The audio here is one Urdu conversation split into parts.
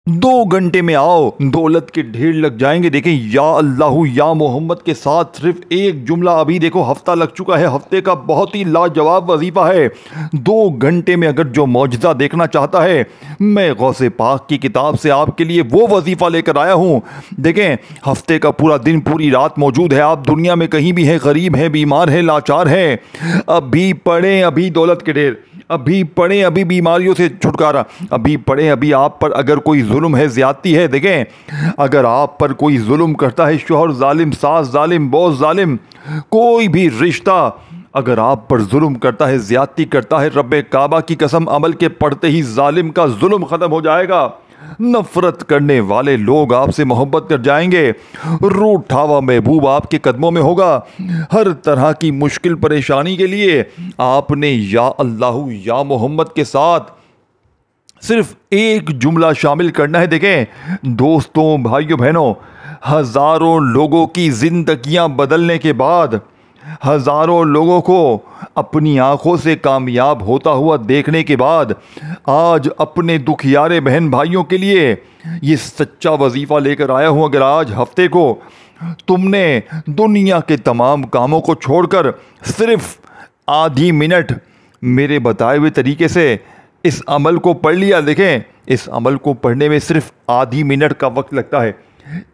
2 گھنٹے میں آؤ، دولت کے ڈھیر لگ جائیں گے۔ دیکھیں یا اللہ یا محمد کے ساتھ صرف ایک جملہ، ابھی دیکھو ہفتہ لگ چکا ہے، ہفتے کا بہت ہی لاجواب وظیفہ ہے۔ 2 گھنٹے میں اگر جو معجزہ دیکھنا چاہتا ہے، میں غوث پاک کی کتاب سے آپ کے لیے وہ وظیفہ لے کر آیا ہوں۔ دیکھیں ہفتے کا پورا دن پوری رات موجود ہے، آپ دنیا میں کہیں بھی ہیں، غریب ہیں، بیمار ہیں، لاچار ہیں، ابھی پڑھیں، ابھی دولت کے ڈھیر، ابھی پڑھیں، ابھی بیماریوں سے چھٹکارا، ابھی پڑھیں، ابھی آپ پر اگر کوئی ظلم ہے، زیادتی ہے، دیکھیں اگر آپ پر کوئی ظلم کرتا ہے، شوہر ظالم، ساس ظالم، باس ظالم، کوئی بھی رشتہ اگر آپ پر ظلم کرتا ہے، زیادتی کرتا ہے، رب کعبہ کی قسم عمل کے پڑھتے ہی ظالم کا ظلم ختم ہو جائے گا۔ نفرت کرنے والے لوگ آپ سے محبت کر جائیں گے، روٹھا ہوا محبوب آپ کے قدموں میں ہوگا۔ ہر طرح کی مشکل پریشانی کے لیے آپ نے یا اللہ یا محمد کے ساتھ صرف ایک جملہ شامل کرنا ہے۔ دیکھیں دوستوں، بھائیوں، بہنوں، ہزاروں لوگوں کی زندگیاں بدلنے کے بعد، ہزاروں لوگوں کو اپنی آنکھوں سے کامیاب ہوتا ہوا دیکھنے کے بعد، آج اپنے دکھیارے بہن بھائیوں کے لیے یہ سچا وظیفہ لے کر آیا ہوں۔ اگر آج ہفتے کو تم نے دنیا کے تمام کاموں کو چھوڑ کر صرف آدھی منٹ میرے بتائے ہوئے طریقے سے اس عمل کو پڑھ لیا، دیکھیں اس عمل کو پڑھنے میں صرف آدھی منٹ کا وقت لگتا ہے،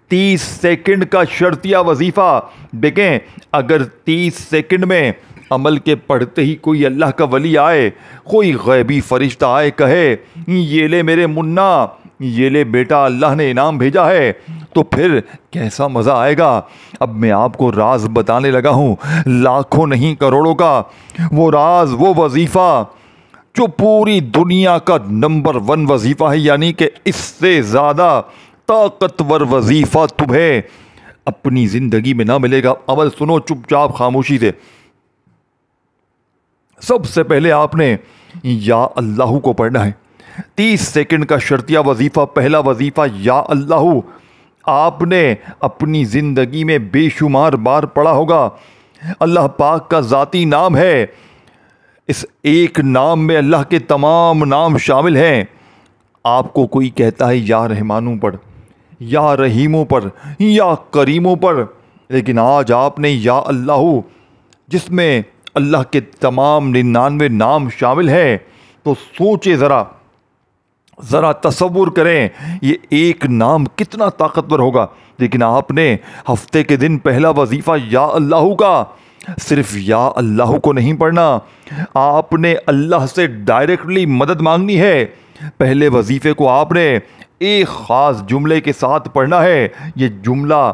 30 سیکنڈ کا شرطیہ وظیفہ۔ دیکھیں اگر 30 سیکنڈ میں عمل کے پڑھتے ہی کوئی اللہ کا ولی آئے، کوئی غیبی فرشتہ آئے، کہے یہ لے میرے منا، یہ لے بیٹا اللہ نے انعام بھیجا ہے، تو پھر کیسا مزہ آئے گا۔ اب میں آپ کو راز بتانے لگا ہوں، لاکھوں نہیں کروڑوں کا وہ راز، وہ وظیفہ جو پوری دنیا کا نمبر 1 وظیفہ ہے، یعنی کہ اس سے زیادہ طاقتور وظیفہ تمہیں اپنی زندگی میں نہ ملے گا۔ عمل سنو چپ چاپ خاموشی سے۔ سب سے پہلے آپ نے یا اللہ کو پڑھنا ہے، 30 سیکنڈ کا شرطیہ وظیفہ، پہلا وظیفہ یا اللہ۔ آپ نے اپنی زندگی میں بے شمار بار پڑھا ہوگا، اللہ پاک کا ذاتی نام ہے، اس ایک نام میں اللہ کے تمام نام شامل ہیں۔ آپ کو کوئی کہتا ہے یا رحمانوں پر، یا رحیموں پر، یا کریموں پر، لیکن آج آپ نے یا اللہ جس میں اللہ کے تمام 99 نام شامل ہیں، تو سوچے ذرا تصور کریں یہ ایک نام کتنا طاقتور ہوگا۔ لیکن آپ نے ہفتے کے دن پہلا وظیفہ یا اللہ کا، صرف یا اللہ کو نہیں پڑھنا، آپ نے اللہ سے ڈائریکٹلی مدد مانگنی ہے۔ پہلے وظیفے کو آپ نے ایک خاص جملے کے ساتھ پڑھنا ہے۔ یہ جملہ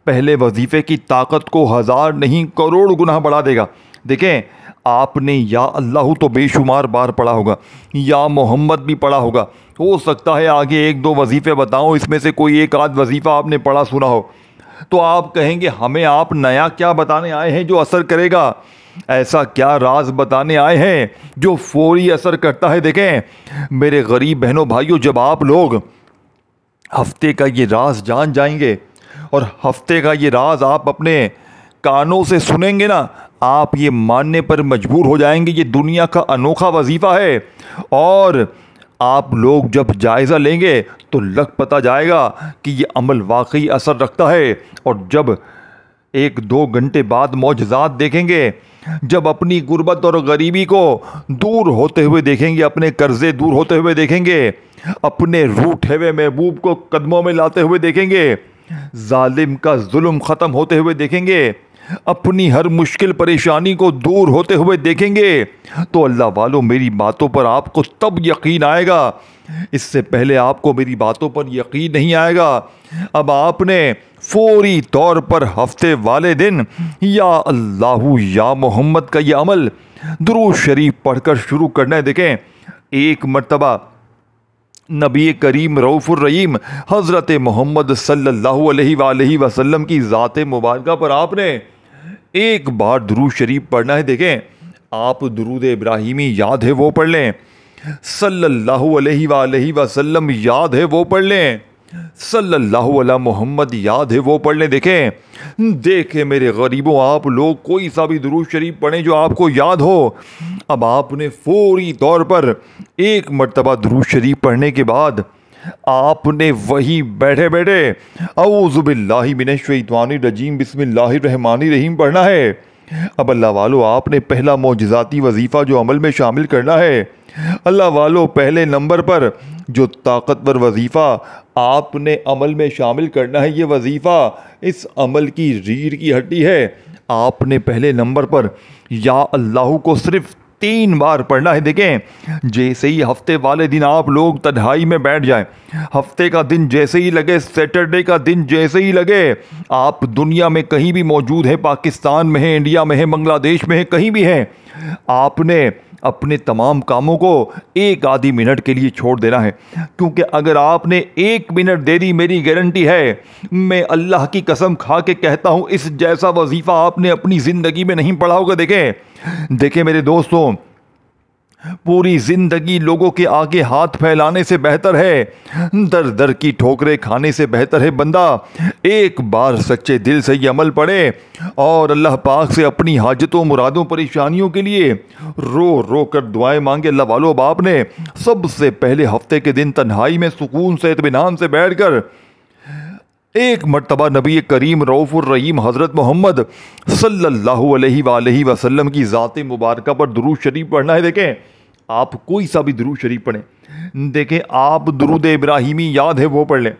پہلے وظیفے کی طاقت کو 1000 نہیں کروڑ گنا بڑھا دے گا۔ دیکھیں آپ نے یا اللہ تو بے شمار بار پڑھا ہوگا، یا محمد بھی پڑھا ہوگا، ہو سکتا ہے آگے 1-2 وظیفے بتاؤں، اس میں سے کوئی ایک آدھ وظیفہ آپ نے پڑھا سنا ہو، تو آپ کہیں گے ہمیں آپ نیا کیا بتانے آئے ہیں جو اثر کرے گا؟ ایسا کیا راز بتانے آئے ہیں جو فوری اثر کرتا ہے؟ دیکھیں میرے غریب بہنوں بھائیوں، جب آپ لوگ ہفتے کا یہ راز جان جائیں گے اور ہفتے کا یہ راز آپ اپنے کانوں سے سنیں گے نا، آپ یہ ماننے پر مجبور ہو جائیں گے یہ دنیا کا انوکھا وظیفہ ہے۔ اور آپ لوگ جب جائزہ لیں گے تو لگ پتہ جائے گا کہ یہ عمل واقعی اثر رکھتا ہے۔ اور جب 1-2 گھنٹے بعد معجزات دیکھیں گے، جب اپنی غربت اور غریبی کو دور ہوتے ہوئے دیکھیں گے، اپنے قرضے دور ہوتے ہوئے دیکھیں گے، اپنے روٹھے ہوئے محبوب کو قدموں میں لاتے ہوئے دیکھیں گے، ظالم کا ظلم ختم ہوتے ہوئے دیکھیں گے، اپنی ہر مشکل پریشانی کو دور ہوتے ہوئے دیکھیں گے، تو اللہ والوں میری باتوں پر آپ کو تب یقین آئے گا، اس سے پہلے آپ کو میری باتوں پر یقین نہیں آئے گا۔ اب آپ نے فوری طور پر ہفتے والے دن یا اللہ یا محمد کا یہ عمل درود شریف پڑھ کر شروع کرنا ہے۔ دیکھیں ایک مرتبہ نبی کریم رؤوف الرحیم حضرت محمد صلی اللہ علیہ وآلہ وسلم کی ذات مبارکہ پر آپ نے ایک بار درود شریف پڑھنا ہے۔ دیکھیں آپ درود ابراہیمی یاد ہے وہ پڑھ لیں، صلی اللہ علیہ وآلہ وسلم یاد ہے وہ پڑھ لیں، صلی اللہ علیہ محمد یاد ہے وہ پڑھ لیں۔ دیکھیں میرے غریبوں، آپ لوگ کوئی سا بھی درود شریف پڑھیں جو آپ کو یاد ہو۔ اب آپ نے فوری طور پر ایک مرتبہ درود شریف پڑھنے کے بعد آپ نے وہی بیٹھے بیٹھے اعوذ باللہ من الشیطان الرجیم بسم اللہ الرحمن الرحیم پڑھنا ہے۔ اب اللہ والو آپ نے پہلا معجزاتی وظیفہ جو عمل میں شامل کرنا ہے، اللہ والو پہلے نمبر پر جو طاقتور وظیفہ آپ نے عمل میں شامل کرنا ہے، یہ وظیفہ اس عمل کی ریڑھ کی ہڈی ہے۔ آپ نے پہلے نمبر پر یا اللہ کو صرف 3 بار پڑھنا ہے۔ دیکھیں، جیسے ہی ہفتے والے دن آپ لوگ تنہائی میں بیٹھ جائیں، ہفتے کا دن جیسے ہی لگے، سیٹرڈے کا دن جیسے ہی لگے، آپ دنیا میں کہیں بھی موجود ہیں، پاکستان میں ہیں، انڈیا میں ہیں، بنگلہ دیش میں ہیں، کہیں بھی ہیں، آپ نے اپنے تمام کاموں کو 1 آدھی منٹ کے لیے چھوڑ دینا ہے، کیونکہ اگر آپ نے 1 منٹ دے دی، میری گارنٹی ہے، میں اللہ کی قسم کھا کے کہتا ہوں، اس جیسا وظیفہ آپ نے اپنی زندگی میں نہیں پڑھا ہوگا۔ دیکھیں میرے دوستوں، پوری زندگی لوگوں کے آگے ہاتھ پھیلانے سے بہتر ہے، در در کی ٹھوکریں کھانے سے بہتر ہے بندہ ایک بار سچے دل سے یہ عمل پڑھے اور اللہ پاک سے اپنی حاجتوں، مرادوں، پریشانیوں کے لیے رو رو کر دعائیں مانگے۔ اللہ والو، اب آپ نے سب سے پہلے ہفتے کے دن تنہائی میں سکون سے، اطمینان سے بیٹھ کر ایک مرتبہ نبی کریم رؤوف الرحیم حضرت محمد صلی اللہ علیہ وآلہ وسلم کی ذات مبارکہ پر درود شریف پڑھنا ہے۔ دیکھیں، آپ کوئی سا بھی درود شریف پڑھیں، دیکھیں آپ درود ابراہیمی یاد ہے وہ پڑھ لیں،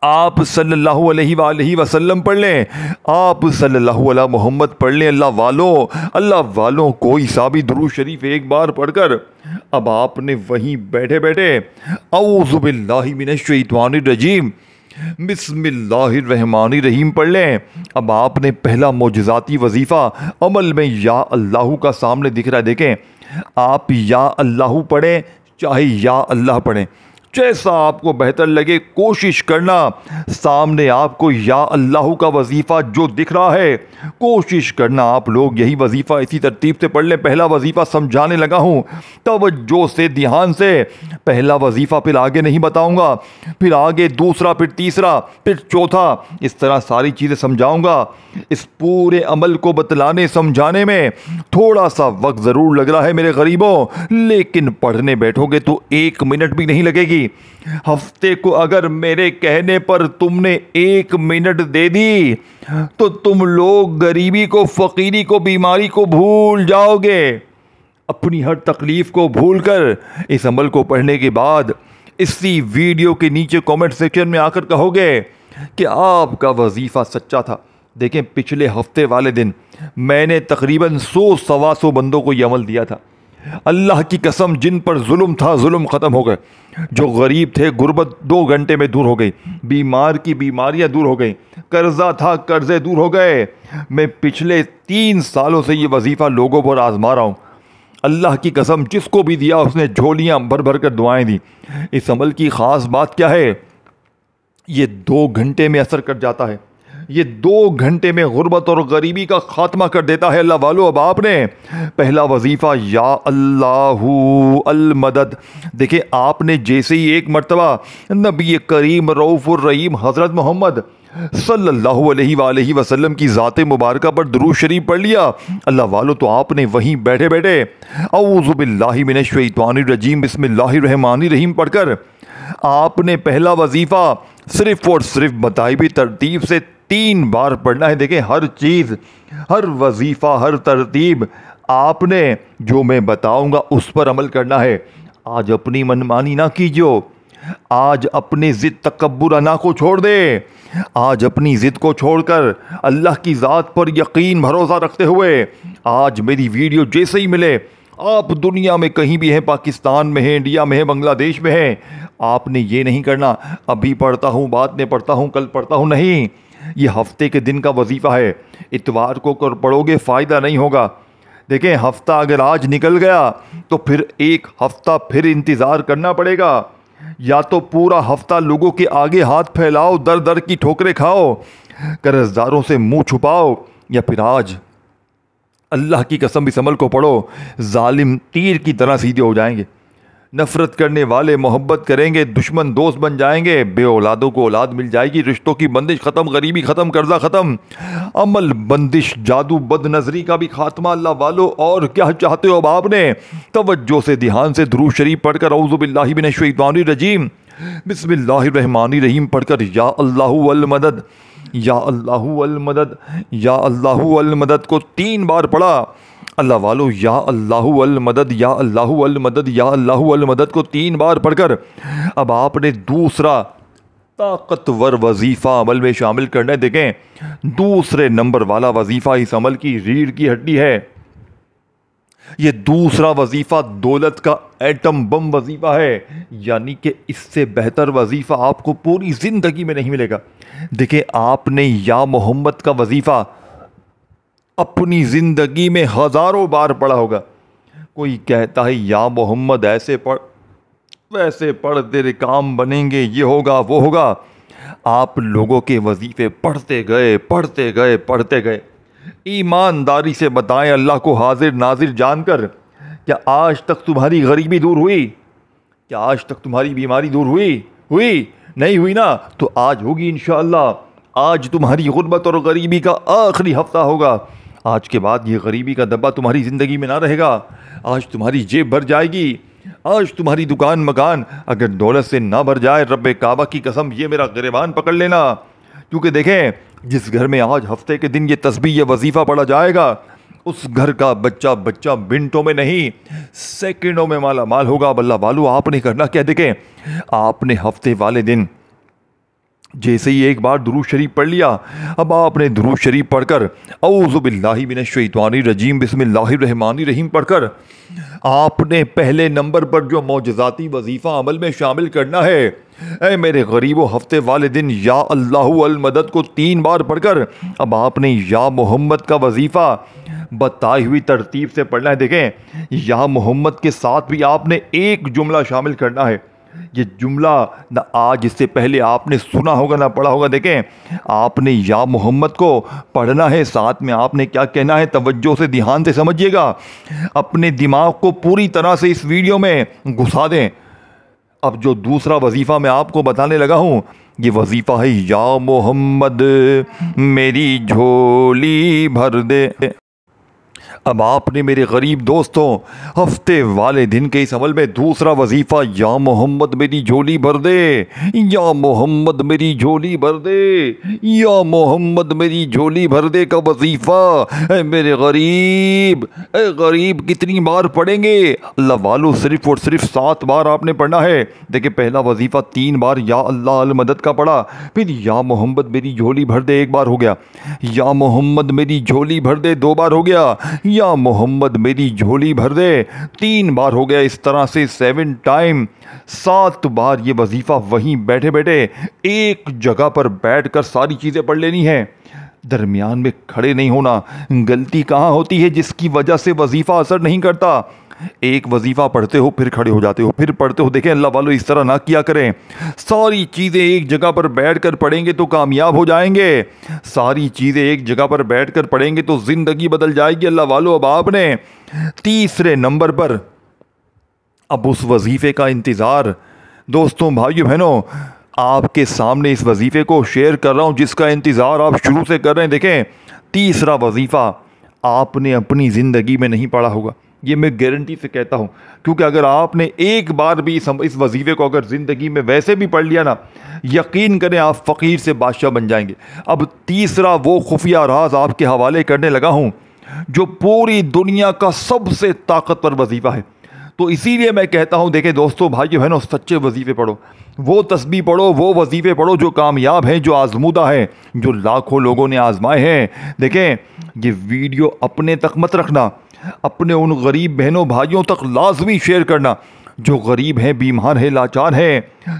آپ صلی اللہ علیہ وآلہ وسلم پڑھ لیں، آپ صلی اللہ علیہ محمد پڑھ لیں۔ اللہ والوں کوئی سا بھی درود شریف ایک بار پڑھ کر اب آپ نے وہیں بیٹھے بیٹھے اعوذ باللہ من الشیطان الرجیم بسم اللہ الرحمن الرحیم پڑھ لیں۔ اب آپ نے پہلا معجزاتی وظیفہ عمل میں یا اللہ کا سامنے دکھ رہا ہے۔ دیکھیں، آپ یا اللہ پڑھیں چاہے یا اللہ پڑھیں، جیسا آپ کو بہتر لگے، کوشش کرنا سامنے آپ کو یا اللہ کا وظیفہ جو دکھ رہا ہے، کوشش کرنا آپ لوگ یہی وظیفہ اسی ترتیب سے پڑھ لیں۔ پہلا وظیفہ سمجھانے لگا ہوں، توجہ سے، دھیان سے، پہلا وظیفہ پھر آگے نہیں بتاؤں گا، پھر آگے دوسرا، پھر تیسرا، پھر چوتھا، اس طرح ساری چیزیں سمجھاؤں گا۔ اس پورے عمل کو بتلانے سمجھانے میں تھوڑا سا وقت ضرور لگ رہا ہے میرے غریبوں، لیکن پڑھنے بیٹھو گے تو 1 منٹ بھی نہیں لگے گی۔ ہفتے کو اگر میرے کہنے پر تم نے 1 منٹ دے دی تو تم لوگ غریبی کو، فقیری کو، بیماری کو بھول جاؤ گے، اپنی ہر تکلیف کو بھول کر اس عمل کو پڑھنے کے بعد اسی ویڈیو کے نیچے کامنٹ سیکشن میں آ کر کہو گے کہ آپ کا وظیفہ سچا تھا۔ دیکھیں، پچھلے ہفتے والے دن میں نے تقریباً 100-125 بندوں کو یہ عمل دیا تھا۔ اللہ کی قسم، جن پر ظلم تھا ظلم ختم ہو گئے، جو غریب تھے غربت 2 گھنٹے میں دور ہو گئی، بیمار کی بیماریاں دور ہو گئیں، قرضہ تھا قرضے دور ہو گئے۔ میں پچھلے 3 سالوں سے یہ وظیفہ لوگوں پر آزما رہا ہوں۔ اللہ کی قسم، جس کو بھی دیا اس نے جھولیاں بھر بھر کر دعائیں دی۔ اس عمل کی خاص بات کیا ہے؟ یہ 2 گھنٹے میں اثر کر جاتا ہے، یہ 2 گھنٹے میں غربت اور غریبی کا خاتمہ کر دیتا ہے۔ اللہ والو، اب آپ نے پہلا وظیفہ یا اللہ المدد، دیکھیں آپ نے جیسے ہی ایک مرتبہ نبی کریم رؤوف الرحیم حضرت محمد صلی اللہ علیہ وآلہ وسلم کی ذات مبارکہ پر درود شریف پڑھ لیا، اللہ والو، تو آپ نے وہیں بیٹھے بیٹھے اعوذ باللہ من الشیطان الرجیم بسم اللہ الرحمن الرحیم پڑھ کر آپ نے پہلا وظیفہ صرف اور صرف بتائی بھی ترتیب سے 3 بار پڑھنا ہے۔ دیکھیں، ہر چیز، ہر وظیفہ، ہر ترتیب آپ نے جو میں بتاؤں گا اس پر عمل کرنا ہے۔ آج اپنی منمانی نہ کیجو، آج اپنے ضد تکبر انا کو چھوڑ دے، آج اپنی ضد کو چھوڑ کر اللہ کی ذات پر یقین بھروسہ رکھتے ہوئے آج میری ویڈیو جیسے ہی ملے، آپ دنیا میں کہیں بھی ہیں، پاکستان میں ہیں، انڈیا میں ہیں، بنگلہ دیش میں ہیں، آپ نے یہ نہیں کرنا ابھی پڑھتا ہوں، بعد میں پڑھتا ہوں، کل پڑھتا ہوں، نہیں، یہ ہفتے کے دن کا وظیفہ ہے۔ اتوار کو پڑھو گے فائدہ نہیں ہوگا۔ دیکھیں، ہفتہ اگر آج نکل گیا تو پھر 1 ہفتہ پھر انتظار کرنا پڑے گا، یا تو پورا ہفتہ لوگوں کے آگے ہاتھ پھیلاؤ، در در کی ٹھوکریں کھاؤ، قرض داروں سے منہ چھپاؤ، یا پھر آج اللہ کی قسم اس عمل کو پڑھو، ظالم تیر کی طرح سیدھے ہو جائیں گے، نفرت کرنے والے محبت کریں گے، دشمن دوست بن جائیں گے، بے اولادوں کو اولاد مل جائے گی، رشتوں کی بندش ختم، غریبی ختم، قرضہ ختم، عمل بندش، جادو، بد نظری کا بھی خاتمہ۔ اللہ والو، اور کیا چاہتے ہو؟ اب آپ نے توجہ سے، دھیان سے درود شریف پڑھ کر اعوذ باللہ من الشیطان الرجیم بسم اللہ الرحمن الرحیم پڑھ کر یا اللہ والمدد، یا اللہ والمدد، یا اللہ والمدد کو 3 بار پڑھا۔ اللہ والو یا اللہ والمدد، یا اللہ والمدد، یا اللہ والمدد کو 3 بار پڑھ کر اب آپ نے دوسرا طاقتور وظیفہ عمل میں شامل کرنا ہے۔ دیکھیں دوسرے نمبر والا وظیفہ اس عمل کی ریڑھ کی ہڈی ہے۔ یہ دوسرا وظیفہ دولت کا ایٹم بم وظیفہ ہے، یعنی کہ اس سے بہتر وظیفہ آپ کو پوری زندگی میں نہیں ملے گا۔ دیکھیں آپ نے یا محمد کا وظیفہ اپنی زندگی میں ہزاروں بار پڑھا ہوگا۔ کوئی کہتا ہے یا محمد ایسے پڑھ ویسے پڑھ تیرے کام بنیں گے، یہ ہوگا وہ ہوگا۔ آپ لوگوں کے وظیفے پڑھتے گئے پڑھتے گئے پڑھتے گئے۔ ایمانداری سے بتائیں اللہ کو حاضر ناظر جان کر، کیا آج تک تمہاری غریبی دور ہوئی؟ کیا آج تک تمہاری بیماری دور ہوئی؟ نہیں ہوئی نا؟ تو آج ہوگی انشاءاللہ۔ آج تمہاری غربت اور غریبی کا آخری ہفتہ ہوگا۔ آج کے بعد یہ غریبی کا دبا تمہاری زندگی میں نہ رہے گا۔ آج تمہاری جیب بھر جائے گی۔ آج تمہاری دکان مکان اگر دولت سے نہ بھر جائے، رب کعبہ کی قسم یہ میرا گریبان پکڑ لینا، کیونکہ دیکھیں جس گھر میں آج ہفتے کے دن یہ تسبیح یہ وظیفہ پڑھا جائے گا، اس گھر کا بچہ منٹوں میں نہیں سیکنڈوں میں مالا مال ہوگا۔ اب اللہ والو آپ نے کرنا کیا؟ دیکھیں آپ نے ہفتے والے دن جیسے ہی ایک بار درود شریف پڑھ لیا، اب آپ نے درود شریف پڑھ کر اعوذ باللہ من الشیطان الرجیم بسم اللہ الرحمن الرحیم پڑھ کر آپ نے پہلے نمبر پر جو معجزاتی وظیفہ عمل میں شامل کرنا ہے، اے میرے غریبو، ہفتے والے دن یا اللہ والمدد کو 3 بار پڑھ کر اب آپ نے یا محمد کا وظیفہ بتائی ہوئی ترتیب سے پڑھنا ہے۔ دیکھیں یا محمد کے ساتھ بھی آپ نے ایک جملہ شامل کرنا ہے۔ یہ جملہ نہ آج اس سے پہلے آپ نے سنا ہوگا نہ پڑھا ہوگا۔ دیکھیں آپ نے یا محمد کو پڑھنا ہے، ساتھ میں آپ نے کیا کہنا ہے، توجہ سے دھیان سے سمجھیے گا، اپنے دماغ کو پوری طرح سے اس ویڈیو میں گھسا دیں۔ اب جو دوسرا وظیفہ میں آپ کو بتانے لگا ہوں، یہ وظیفہ ہے یا محمد میری جھولی بھر دے۔ اب آپ نے میرے غریب دوستوں ہفتے والے دن کے اس عمل میں دوسرا وظیفہ یا محمد میری جھولی بھر دے، یا محمد میری جھولی بھر دے، یا محمد میری جھولی بھر دے کا وظیفہ اے میرے غریب، اے غریب کتنی بار پڑھیں گے؟ اللہ والو صرف اور صرف 7 بار آپ نے پڑھنا ہے۔ دیکھیں پہلا وظیفہ 3 بار یا اللہ المدد کا پڑھا، پھر یا محمد میری جھولی بھر دے 1 بار ہو گیا، یا محمد میری جھولی بھر دے 2 بار ہو گیا، یا محمد میری جھولی بھر دے 3 بار ہو گیا۔ اس طرح سے 7 ٹائم 7 بار یہ وظیفہ وہیں بیٹھے بیٹھے ایک جگہ پر بیٹھ کر ساری چیزیں پڑھ لینی ہیں، درمیان میں کھڑے نہیں ہونا۔ غلطی کہاں ہوتی ہے جس کی وجہ سے وظیفہ اثر نہیں کرتا؟ ایک وظیفہ پڑھتے ہو پھر کھڑے ہو جاتے ہو، پھر پڑھتے ہو۔ دیکھیں اللہ والو اس طرح نہ کیا کریں، ساری چیزیں ایک جگہ پر بیٹھ کر پڑھیں گے تو کامیاب ہو جائیں گے، ساری چیزیں ایک جگہ پر بیٹھ کر پڑھیں گے تو زندگی بدل جائے گی۔ اللہ والو اب آپ نے تیسرے نمبر پر اب اس وظیفے کا انتظار، دوستوں بھائیو بہنوں آپ کے سامنے اس وظیفے کو شیئر کر رہا ہوں جس کا انتظار آپ شروع سے کر رہے ہیں۔ دیکھیں تیسرا وظیفہ آپ نے اپنی زندگی میں نہیں پڑھا ہوگا، یہ میں گارنٹی سے کہتا ہوں، کیونکہ اگر آپ نے ایک بار بھی اس وظیفے کو اگر زندگی میں ویسے بھی پڑھ لیا نا، یقین کریں آپ فقیر سے بادشاہ بن جائیں گے۔ اب تیسرا وہ خفیہ راز آپ کے حوالے کرنے لگا ہوں جو پوری دنیا کا سب سے طاقتور وظیفہ ہے۔ تو اسی لیے میں کہتا ہوں دیکھیں دوستوں بھائیو بہنوں سچے وظیفے پڑھو، وہ تسبیح پڑھو، وہ وظیفے پڑھو جو کامیاب ہیں، جو آزمودہ ہیں، جو لاکھوں لوگوں نے آزمائے ہیں۔ دیکھیں یہ ویڈیو اپنے تک مت رکھنا، اپنے ان غریب بہنوں بھائیوں تک لازمی شیئر کرنا جو غریب ہیں، بیمار ہیں، لاچار ہیں،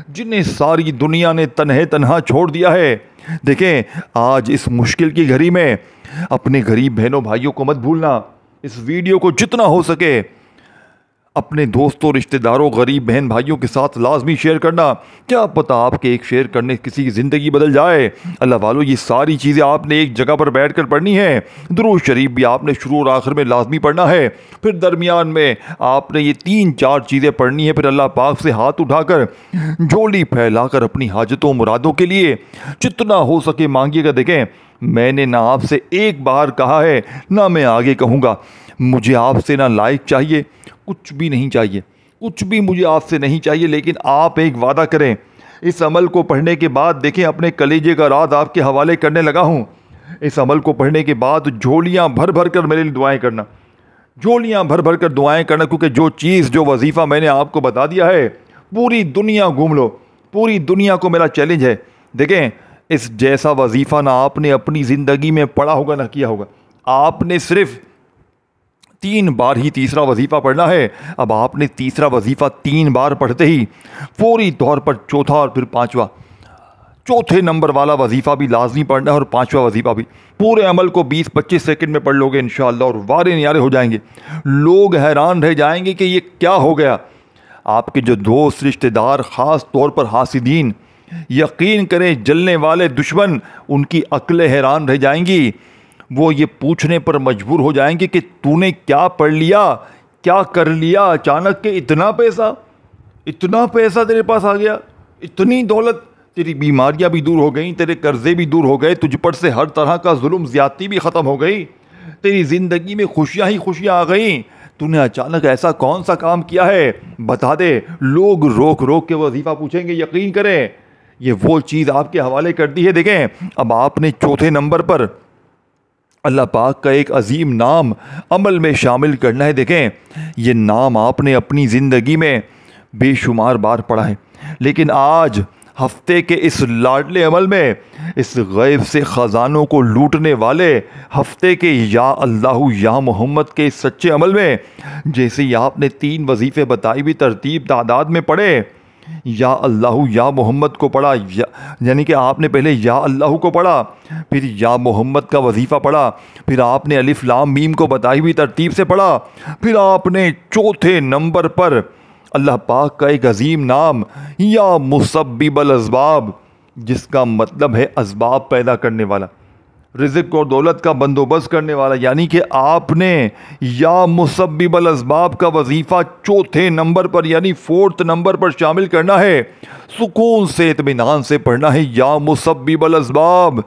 جنہیں ساری دنیا نے تنہا چھوڑ دیا ہے۔ دیکھیں آج اس مشکل کی گھڑی میں اپنے غریب بہنوں بھائیوں کو مت بھولنا، اس ویڈیو کو جتنا ہو سکے اپنے دوستوں رشتہ داروں غریب بہن بھائیوں کے ساتھ لازمی شیئر کرنا، کیا پتہ آپ کے ایک شیئر کرنے کسی کی زندگی بدل جائے۔ اللہ والو یہ ساری چیزیں آپ نے ایک جگہ پر بیٹھ کر پڑھنی ہے۔ درود شریف بھی آپ نے شروع اور آخر میں لازمی پڑھنا ہے، پھر درمیان میں آپ نے یہ 3-4 چیزیں پڑھنی ہے، پھر اللہ پاک سے ہاتھ اٹھا کر جھولی پھیلا کر اپنی حاجتوں مرادوں کے لیے جتنا ہو سکے مانگیے گا۔ دیکھیں میں نے نہ آپ سے ایک بار کہا ہے، نہ میں آگے کہوں گا، مجھے آپ سے نہ لائک چاہیے، کچھ بھی نہیں چاہیے، کچھ بھی مجھے آپ سے نہیں چاہیے، لیکن آپ ایک وعدہ کریں، اس عمل کو پڑھنے کے بعد دیکھیں اپنے کلیجے کا راز آپ کے حوالے کرنے لگا ہوں، اس عمل کو پڑھنے کے بعد جھولیاں بھر بھر کر میرے لیے دعائیں کرنا، جھولیاں بھر بھر کر دعائیں کرنا، کیونکہ جو چیز جو وظیفہ میں نے آپ کو بتا دیا ہے پوری دنیا گھوم لو، پوری دنیا کو میرا چیلنج ہے، دیکھیں اس جیسا وظیفہ نہ آپ نے اپنی زندگی میں پڑھا ہوگا نہ کیا ہوگا، آپ نے صرف 3 بار ہی تیسرا وظیفہ پڑھنا ہے، اب آپ نے تیسرا وظیفہ 3 بار پڑھتے ہی فوری طور پر چوتھا اور پھر پانچواں، چوتھے نمبر والا وظیفہ بھی لازمی پڑھنا ہے اور پانچواں وظیفہ بھی، پورے عمل کو 20-25 سیکنڈ میں پڑھ لو گے انشاءاللہ اور وارے نیارے ہو جائیں گے، لوگ حیران رہ جائیں گے کہ یہ کیا ہو گیا۔ آپ کے جو دوست رشتہ دار، خاص طور پر حاسدین، یقین کریں جلنے والے دشمن، ان کی عقلیں حیران رہ جائیں گی، وہ یہ پوچھنے پر مجبور ہو جائیں گے کہ تو نے کیا پڑھ لیا، کیا کر لیا اچانک کہ اتنا پیسہ تیرے پاس آ گیا، اتنی دولت، تیری بیماریاں بھی دور ہو گئیں، تیرے قرضے بھی دور ہو گئے، تجھ پر سے ہر طرح کا ظلم زیادتی بھی ختم ہو گئی، تیری زندگی میں خوشیاں ہی خوشیاں آ گئیں، تو نے اچانک ایسا کون سا کام کیا ہے بتا دے۔ لوگ روک روک کے وظیفہ پوچھیں گے، یقین کریں یہ وہ چیز آپ کے حوالے کر دی ہے۔ دیکھیں اب آپ نے چوتھے نمبر پر اللہ پاک کا ایک عظیم نام عمل میں شامل کرنا ہے۔ دیکھیں یہ نام آپ نے اپنی زندگی میں بے شمار بار پڑھا ہے، لیکن آج ہفتے کے اس لاڈلے عمل میں، اس غیب سے خزانوں کو لوٹنے والے ہفتے کے یا اللہ یا محمد کے اس سچے عمل میں، جیسے ہی آپ نے 3 وظیفے بتائی بھی ترتیب تعداد میں پڑھے، یا اللہ یا محمد کو پڑھا، یعنی کہ آپ نے پہلے یا اللہ کو پڑھا، پھر یا محمد کا وظیفہ پڑھا، پھر آپ نے الف لام میم کو بتائی ہوئی ترتیب سے پڑھا، پھر آپ نے چوتھے نمبر پر اللہ پاک کا ایک عظیم نام یا مسبب الاسباب، جس کا مطلب ہے اسباب پیدا کرنے والا، رزق اور دولت کا بندوبست کرنے والا، یعنی کہ آپ نے یا مسبب الاسباب کا وظیفہ چوتھے نمبر پر یعنی 4 نمبر پر شامل کرنا ہے، سکون سے اطمینان سے پڑھنا ہے، یا مسبب الاسباب،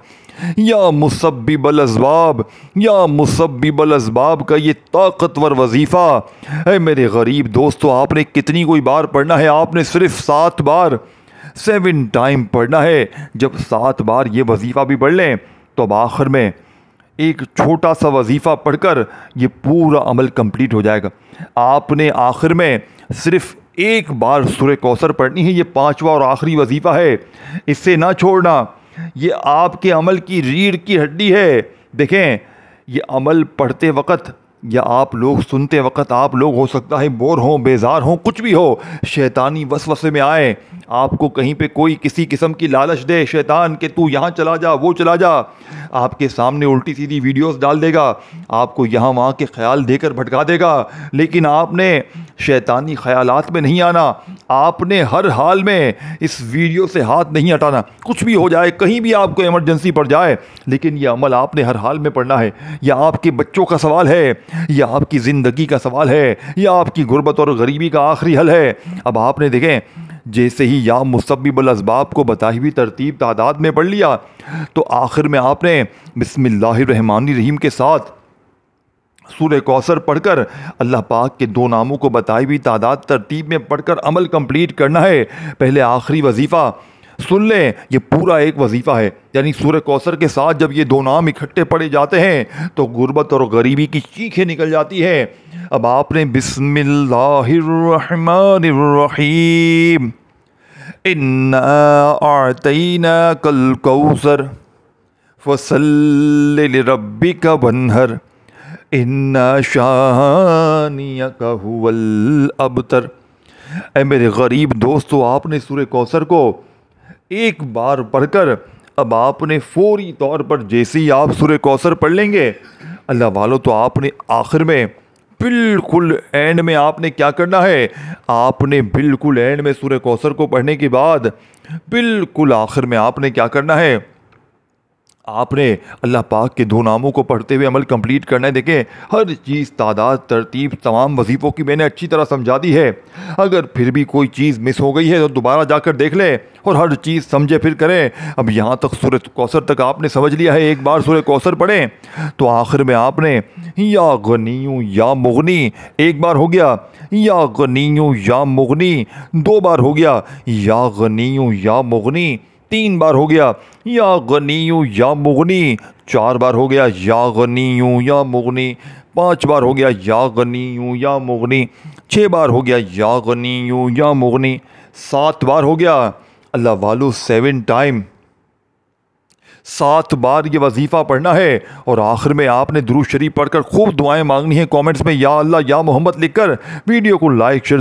یا مسبب الاسباب، یا مسبب الاسباب کا یہ طاقتور وظیفہ۔ اے میرے غریب دوستو، آپ نے کتنی کوئی بار پڑھنا ہے؟ آپ نے صرف 7 بار 7 ٹائم پڑھنا ہے۔ جب 7 بار یہ وظیفہ بھی پڑھ لیں تو اب آخر میں ایک چھوٹا سا وظیفہ پڑھ کر یہ پورا عمل کمپلیٹ ہو جائے گا۔ آپ نے آخر میں صرف 1 بار سورہ کوثر پڑھنی ہے، یہ 5واں اور آخری وظیفہ ہے، اس سے نہ چھوڑنا، یہ آپ کے عمل کی ریڑھ کی ہڈی ہے۔ دیکھیں یہ عمل پڑھتے وقت یا آپ لوگ سنتے وقت آپ لوگ ہو سکتا ہے بور ہوں، بیزار ہوں، کچھ بھی ہو، شیطانی وسوسے میں آئے، آپ کو کہیں پہ کوئی کسی قسم کی لالچ دے شیطان کہ تو یہاں چلا جا، وہ چلا جا، آپ کے سامنے الٹی سیدھی ویڈیوز ڈال دے گا، آپ کو یہاں وہاں کے خیال دے کر بھٹکا دے گا، لیکن آپ نے شیطانی خیالات میں نہیں آنا، آپ نے ہر حال میں اس ویڈیو سے ہاتھ نہیں ہٹانا، کچھ بھی ہو جائے، کہیں بھی آپ کو ایمرجنسی پڑ جائے، لیکن یہ عمل آپ نے ہر حال میں پڑھنا ہے۔ یہ آپ کے بچوں کا سوال ہے، یا آپ کی زندگی کا سوال ہے، یا آپ کی غربت اور غریبی کا آخری حل ہے۔ اب آپ نے دیکھیں جیسے ہی یا مسبب الاسباب کو بتائی ہوئی ترتیب تعداد میں پڑھ لیا تو آخر میں آپ نے بسم اللہ الرحمن الرحیم کے ساتھ سورہ کوثر پڑھ کر اللہ پاک کے 2 ناموں کو بتائی ہوئی تعداد ترتیب میں پڑھ کر عمل کمپلیٹ کرنا ہے۔ پہلے آخری وظیفہ سن لیں، یہ پورا ایک وظیفہ ہے، یعنی سورہ کوثر کے ساتھ جب یہ 2 نام اکٹھے پڑھے جاتے ہیں تو غربت اور غریبی کی چیخیں نکل جاتی ہیں۔ اب آپ نے بسم اللہ الرحمن الرحیم انا اعطیناک الکوثر فصل لربک وانحر ان شانئک ھو الابتر۔ اے میرے غریب دوستو، آپ نے سورہ کوثر کو 1 بار پڑھ کر اب آپ نے فوری طور پر جیسے ہی آپ سورہ کوثر پڑھ لیں گے اللہ والو، تو آپ نے آخر میں بالکل اینڈ میں آپ نے کیا کرنا ہے؟ آپ نے بالکل اینڈ میں سورہ کوثر کو پڑھنے کے بعد بالکل آخر میں آپ نے کیا کرنا ہے؟ آپ نے اللہ پاک کے 2 ناموں کو پڑھتے ہوئے عمل کمپلیٹ کرنا ہے۔ دیکھیں ہر چیز تعداد ترتیب تمام وظیفوں کی میں نے اچھی طرح سمجھا دی ہے، اگر پھر بھی کوئی چیز مس ہو گئی ہے تو دوبارہ جا کر دیکھ لیں اور ہر چیز سمجھے پھر کریں۔ اب یہاں تک سورہ کوثر تک آپ نے سمجھ لیا ہے، ایک بار سورہ کوثر پڑھیں تو آخر میں آپ نے یا غنی یا مغنی ایک بار ہو گیا، یا غنی یا مغنی 2 بار ہو گیا، یا غنی یا مغنی 3 بار ہو گیا، یا غنی یا مغنی 4 بار ہو گیا، یا غنی یا مغنی 5 بار ہو گیا، یا غنی یا مغنی 6 بار ہو گیا، یا غنی یا مغنی 7 بار ہو گیا۔ اللہ والو 7 ٹائم 7 بار یہ وظیفہ پڑھنا ہے، اور آخر میں آپ نے درود شریف پڑھ کر خوب دعائیں مانگنی ہیں، کامنٹس میں یا اللہ یا محمد لکھ کر۔ ویڈیو کو لائک شیئر